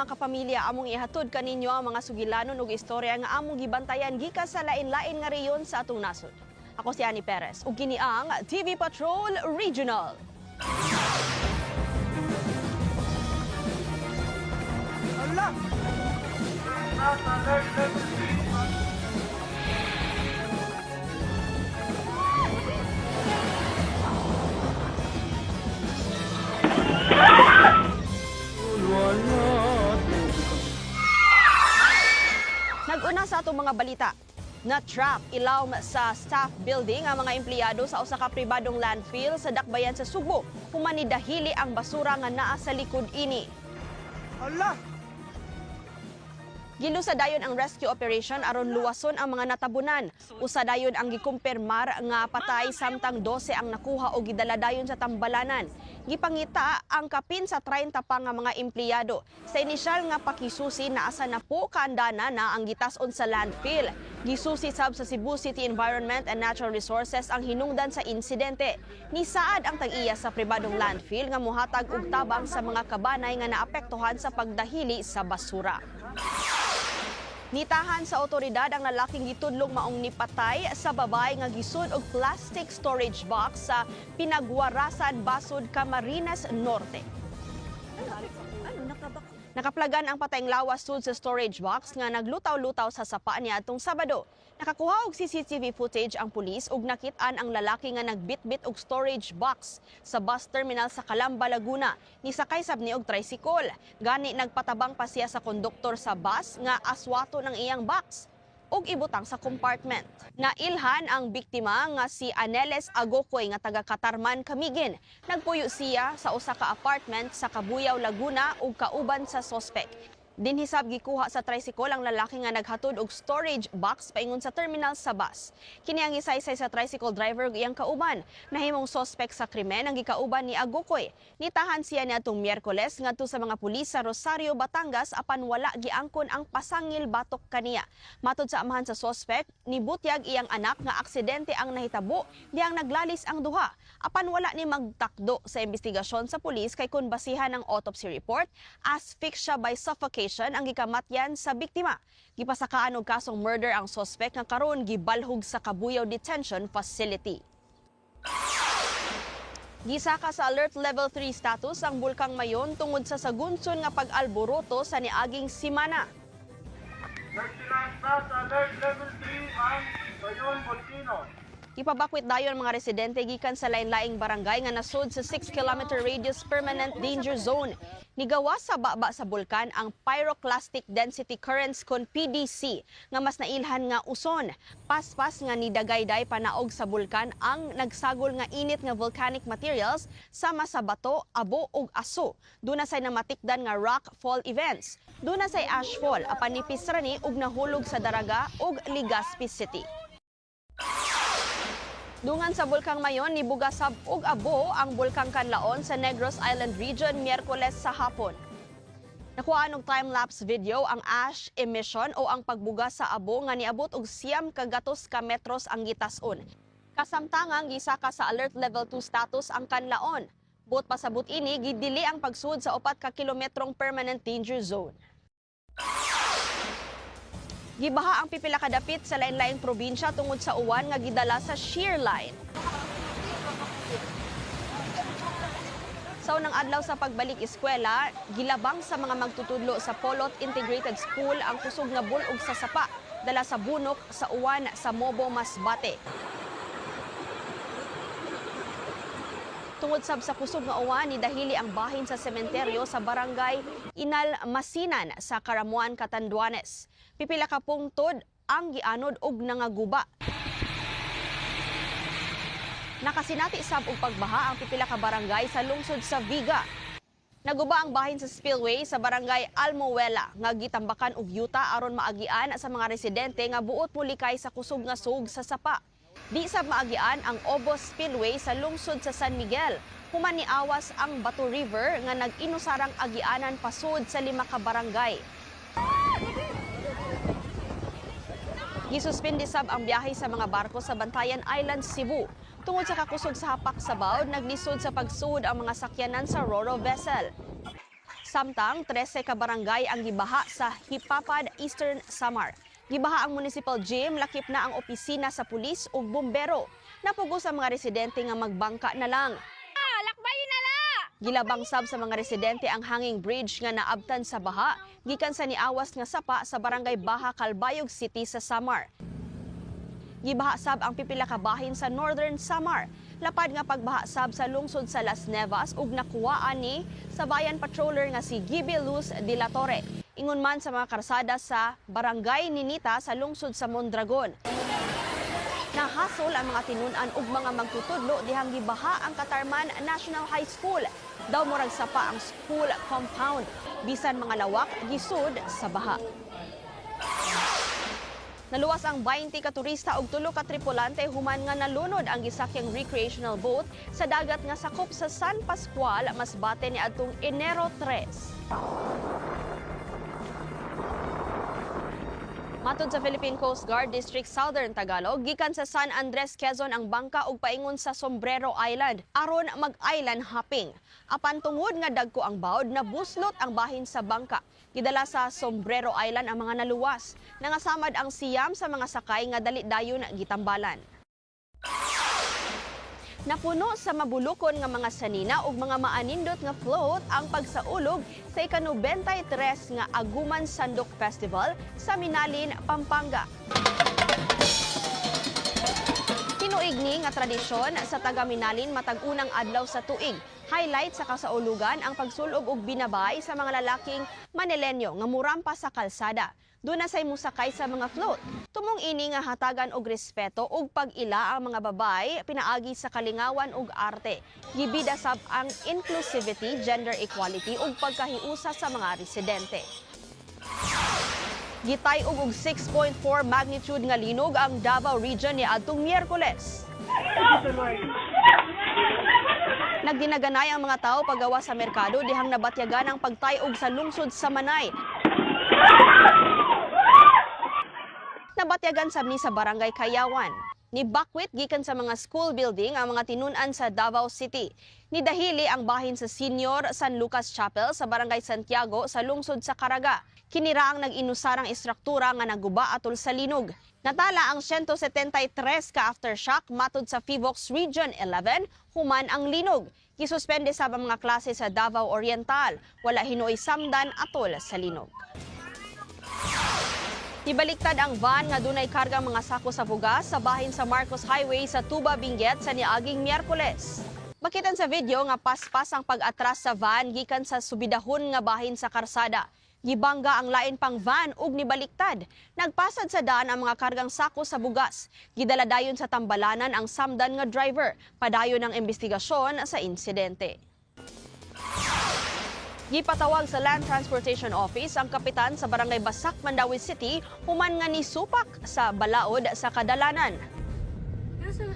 mga kapamilya, among ihatod kaninyo ang mga sugilanon ug istorya nga among gibantayan gikan sa lain-lain nga reyon sa atong nasod. Ako si Annie Perez ug kini ang TV Patrol Regional. Nag-una sa atong mga balita. Na-trap ilawom sa staff building ang mga empleyado sa usa ka pribadong landfill sa Dakbayan sa Subo human nidahili ang basura nga naa sa likod ini. Gilusa dayon ang rescue operation aron luwason ang mga natabunan. Usa dayon ang gikumpirmar nga patay samtang 12 ang nakuha o gidala dayon sa tambalanan. Gipangita ang kapin sa 30 pa nga mga empleyado. Sa inisyal nga pakisusi naasa na po kaandana na ang gitas-on sa landfill. Gisusi sab sa Cebu City Environment and Natural Resources ang hinungdan sa insidente. Nisaad ang tag-iya sa pribadong landfill nga mohatag og tabang sa mga kabanay nga naapektuhan sa pagdahili sa basura. Nitahan sa otoridad ang lalaking gitudlong maong nipatay sa babay nga gisud og plastic storage box sa Pinagwarasan, Basud, Camarines Norte. Nakaplagan ang patayng lawas sud sa storage box nga naglutaw-lutaw sa sapa niya atong Sabado. Nakakuha og CCTV footage ang pulis ug nakit-an ang lalaki nga nagbitbit og storage box sa bus terminal sa Calamba, Laguna. Nisakay sab ni og tricycle. Gani nagpatabang pa siya sa konduktor sa bus nga aswato ng iyang box ug ibutang sa compartment. Nailhan ang biktima nga si Aneles Agokoy nga taga Katarman, Camiguin. Nagpuyo siya sa usa ka apartment sa Cabuyao, Laguna ug kauban sa sospek. Dinhisab gikuha sa tricycle ang lalaki nga naghatod og storage box paingon sa terminal sa bus. Kini ang isaysay sa tricycle driver ug iyang kauban. Nahimong sospek sa krimen ang gikauban ni Agokoy. Nitahan siya niadtong Miyerkules ngadto sa mga pulis sa Rosario, Batangas apan wala giangkon ang pasangil batok kaniya. Matod sa amahan sa sospek, nibutyag iyang anak nga aksidente ang nahitabo diyang naglalis ang duha. Apan wala ni magtakdo sa investigasyon sa pulis kay kun basihan ang autopsy report, asphyxia by suffocation ang gikamatyan sa biktima. Gipasakaan og kasong murder ang sospek nga karon gibalhog sa Cabuyao Detention Facility. Gisaka sa Alert Level 3 status ang Bulkang Mayon tungod sa sagunson nga pag-alboroto sa niaging simana. Nagsilasta sa Alert Level 3 ang Mayon Volcano. Ipabakwit dayon mga residente gikan sa lain-laing barangay nga nasud sa 6-kilometer radius permanent danger zone. Nigawa sa baba sa bulkan ang pyroclastic density currents kon PDC nga mas nailhan nga uson. Paspas nga nidagayday panaog sa bulkan ang nagsagol nga init nga volcanic materials sama sa bato, abo ug aso. Duna say namatikdan nga rock fall events. Duna say ashfall apan nipis rani ug nahulog sa Daraga ug Legazpi City. Dungan sa Bulkang Mayon, nibugasab og abo ang Bulkang Canlaon sa Negros Island Region Miyerkules sa hapon. Nakuha og time-lapse video ang ash emission o ang pagbugas sa abo nga niabot og 9 kagatos ka metros ang gitas-on. Kasamtangang gisaka sa Alert Level 2 status ang Canlaon. Buot pasabot ini, gidili ang pagsud sa 4 ka kilometrong permanent danger zone. Gibaha ang pipila ka dapit sa lain-laing probinsya tungod sa uwan nga gidala sa shear line. Sa unang adlaw sa pagbalik eskwela, gilabang sa mga magtutudlo sa Polot Integrated School ang kusog nga bulog sa sapa dala sa bunok sa uwan sa Mobo, Masbate. Tungod sab sa kusog nga uwan, nidahili ang bahin sa sementeryo sa barangay Inalmasinan sa Caramuan, Catanduanes. Pipila ka pungtod ang gianod og nangaguba. Nakasinati sab og pagbaha ang pipila ka barangay sa lungsod sa Viga. Naguba ang bahin sa spillway sa barangay Almoela nga gitambakan og yuta aron maagian sa mga residente nga buot pulikay sa kusog nga sug sa sapa. Di sab maagian ang Obos Spillway sa lungsod sa San Miguel. Human niawas ang Bato River nga nag-inusarang agianan pasud sa 5 ka barangay. Gisuspindi sab ang biyahe sa mga barko sa Bantayan Island, Cebu. Tungod sa kakusog sa hapak sa bawd, naglisod sa pagsuod ang mga sakyanan sa Ro-Ro vessel. Samtang 13 ka barangay ang gibaha sa Hipapad, Eastern Samar. Gibaha ang municipal gym, lakip na ang opisina sa pulis ug bumbero. Napugos ang mga residente nga magbangka na lang. Lakbayin na la! Gilabang sab sa mga residente ang hanging bridge nga naabtan sa baha gikan sa niawas nga sapa sa barangay Baha, Calbayog City sa Samar. Gibaha sab ang pipila ka bahin sa Northern Samar. Lapad nga pagbaha sab sa lungsod sa Las Nevas ug nakuwaan ni sa bayan patroller nga si Gibby Luz de la Torre. Ingon man sa mga karsada sa barangay Ninita sa lungsod sa Mondragon. Nahasol ang mga tinunan ug mga magtutudlo dihang gibaha ang Katarman National High School. Daw murag sapa ang school compound. Bisan mga lawak gisud sa baha. Naluwas ang 20 ka turista ug 3 ka tripulante human nga nalunod ang gisakyang recreational boat sa dagat nga sakop sa San Pascual, Masbate niadtong Enero 3. Matod sa Philippine Coast Guard District Southern Tagalog, gikan sa San Andres, Quezon ang bangka ug paingon sa Sombrero Island aron mag-island hopping. Apan tungod nga dagko ang bawd, nabuslot ang bahin sa bangka. Gidala sa Sombrero Island ang mga naluwas. Nangasamad ang siyam sa mga sakay nga dali dayon gitambalan. Napuno sa mabulukon nga mga sanina ug mga maanindot nga float ang pagsaulog sa ika-93 nga Aguman Sandok Festival sa Minalin, Pampanga. Tinuig nga tradisyon sa taga Minalin matag unang adlaw sa tuig. Highlight sa kasaulugan ang pagsulob og binabay sa mga lalaking Manilenyo nga murampa sa kalsada. Doon na say musakay sa mga float. Tumong ini nga hatagan og respeto ug pag-ila ang mga babay pinaagi sa kalingawan ug arte. Gibida sab ang inclusivity, gender equality ug pagkahiusa sa mga residente. Gitay og 6.4 magnitude nga linog ang Davao Region niadtong Miyerkules. Nagdinaganay ang mga tao paggawa sa merkado dihang nabatyagan ang pagtayog sa lungsod sa Manay. Nabatyagan sab ni sa barangay Kayawan. Ni bakwit gikan sa mga school building ang mga tinunan sa Davao City. Nidahili ang bahin sa Senior San Lucas Chapel sa barangay Santiago sa lungsod sa Caraga. Kinira ang nag-inusarang istruktura nga naguba atol sa linog. Natala ang 173 ka aftershock matod sa Fivox Region 11 human ang linog. Gisuspende sab ang mga klase sa Davao Oriental. Wala hinuoy samdan atol sa linog. Ibaliktad ang van nga dunay kargang mga sako sa bugas sa bahin sa Marcos Highway sa Tuba, Benguet sa niaging Miyerkules. Makitan sa video nga paspas ang pag-atras sa van gikan sa subidahon nga bahin sa karsada. Gibangga ang lain pang van ug nibaliktad. Nagpasad sa daan ang mga kargang sako sa bugas. Gidala dayon sa tambalanan ang samdan nga driver. Padayon ang investigasyon sa insidente. Gipatawag sa Land Transportation Office ang kapitan sa Barangay Basak, Mandawi City human nga nisupak sa balaod sa kadalanan.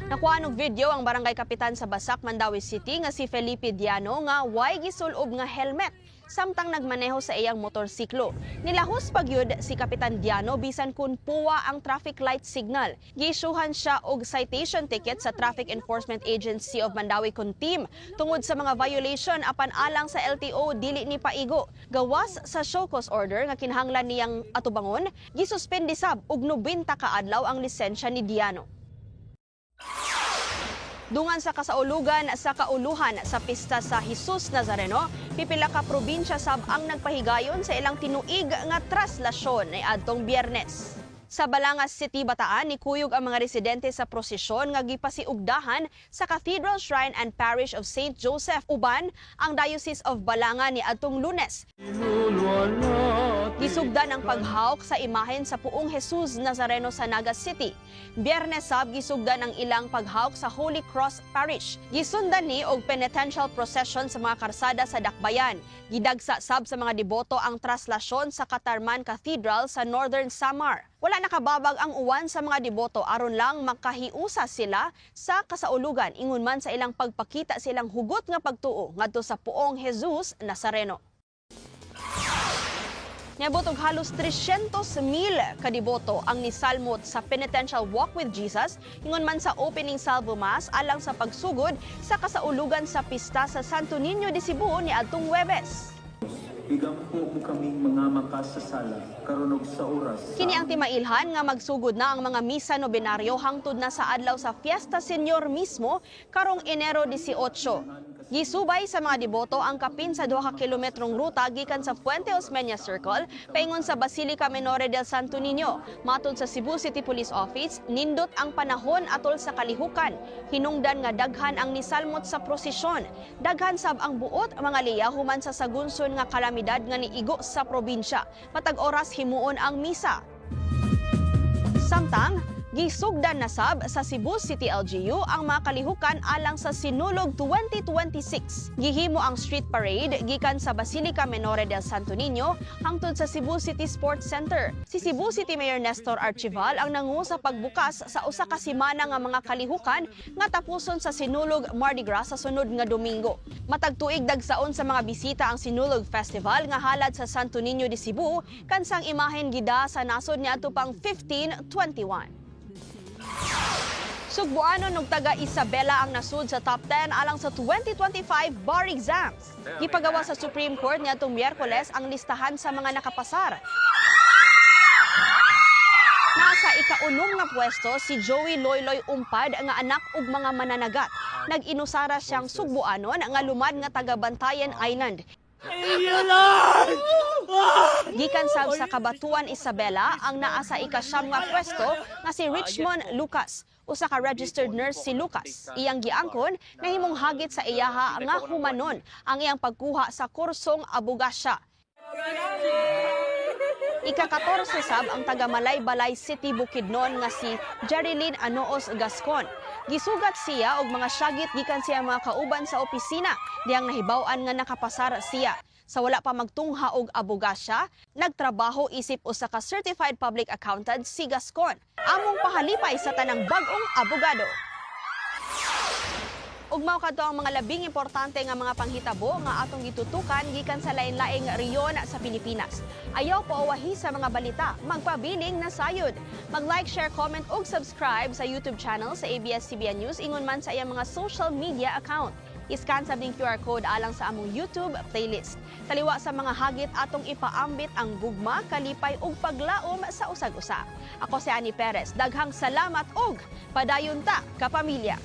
Nakuha og video ang barangay kapitan sa Basak, Mandawi City nga si Felipe Diano nga way gisulob nga helmet samtang nagmaneho sa iyang motorsiklo. Nilahos pagyud si Kapitan Diano bisan kun puwa ang traffic light signal. Giisuhan siya og citation ticket sa Traffic Enforcement Agency of Mandawi Kuntim tungod sa mga violation apan alang sa LTO dili ni paigo. Gawas sa show cause order nga kinahanglan niyang atubangon, gisuspende sab og 90 ka adlaw ang lisensya ni Diano. Dungan sa kasaulugan sa kauluhan sa pista sa Jesus Nazareno, pipila ka probinsya sab ang nagpahigayon sa ilang tinuig nga traslasyon ni adtong Biyernes. Sa Balangas City, Bataan, nikuyog ang mga residente sa prosesyon nga gipasiugdahan sa Cathedral Shrine and Parish of St. Joseph, uban ang Diocese of Balanga ni adtong Lunes. Gisugdan ang paghawk sa imahen sa Puong Jesus Nazareno sa Naga City. Biyernes sab gisugdan ang ilang paghawk sa Holy Cross Parish. Gisundan ni og penitential procession sa mga karsada sa Dakbayan. Gidagsa sab sa mga deboto ang traslasyon sa Katarman Cathedral sa Northern Samar. Wala nakababag ang uwan sa mga deboto aron lang makahiusa sila sa kasaulugan ingon man sa ilang pagpakita silang hugot nga pagtuo ngadto sa Puong Jesus Nazareno. Niabot og halos 300,000 kadiboto ang nisalmot sa Penitential Walk with Jesus ingon man sa opening salvo mass alang sa pagsugod sa kasaulugan sa pista sa Santo Niño de Cebu niadtong Huwebes. Igampo mo kaming mga makasasala karon og sa oras. Kini ang timailhan nga magsugod na ang mga misa nobinaryo hangtod na sa adlaw sa Fiesta Senior mismo karong Enero 18. Gisubay sa mga deboto ang kapin sa 2 ka kilometrong ruta gikan sa Puente Osmeña Circle paingon sa Basilica Menore del Santo Niño. Matod sa Cebu City Police Office, nindot ang panahon atol sa kalihukan. Hinungdan nga daghan ang nisalmot sa prosesyon. Daghan sab ang buot mga liya human sa sagunson nga kalamidad nga niigo sa probinsya. Matag oras himuon ang misa. Samtang gisugdan na sab sa Cebu City LGU ang mga kalihukan alang sa Sinulog 2026. Gihimo ang street parade gikan sa Basilica Menore del Santo Niño hangtod sa Cebu City Sports Center. Si Cebu City Mayor Nestor Archival ang nangu sa pagbukas sa usa ka semana nga mga kalihukan nga tapuson sa Sinulog Mardi Gras sa sunod nga Domingo. Matag tuig dagsaon sa mga bisita ang Sinulog Festival nga halad sa Santo Niño de Cebu kansang imahen gida sa nasod niadto pang 1521. Sugbuanon og taga Isabela ang nasud sa top 10 alang sa 2025 bar exams. Gipagawa sa Supreme Court niadtong Miyerkules ang listahan sa mga nakapasar. Nasa ika-unom nga pwesto si Joey Loyloy Umpad nga anak ug mga mananagat. Nag-inusara siyang sugbuanon nga lumad nga taga Bantayan Island. Gikan sab sa Kabatuan Isabela ang naa sa ika-9 nga pwesto nga si Richmond Lucas. Usa ka registered nurse si Lucas. Iyang giangkon na himong hagit sa iyaha nga humanon ang iyang pagkuha sa kursong abogasya. Ika-14 sab ang taga Malaybalay City Bukidnon nga si Jerilyn Anoos Gascon. Gisugat siya og mga syagit gikan siya mga kauban sa opisina diyang nahibaw-an nga nakapasar siya. Sa wala pa magtungha og abogasya, nagtrabaho isip usa ka certified public accountant si Gascon. Among pahalipay sa tanang bag-ong abogado. Ug mao kadto ang mga labing importante nga mga panghitabo nga atong gitutukan gikan sa lain-laing rehiyon sa Pilipinas. Ayaw pauwahi sa mga balita, magpabiling na sayod. Mag-like, share, comment ug subscribe sa YouTube channel sa ABS-CBN News ingon man sa iyang mga social media account. Iscan sa ding QR code alang sa among YouTube playlist. Taliwa sa mga hagit atong ipaambit ang gugma, kalipay ug paglaom sa usag-usa. Ako si Annie Perez. Daghang salamat ug padayon ta kapamilya.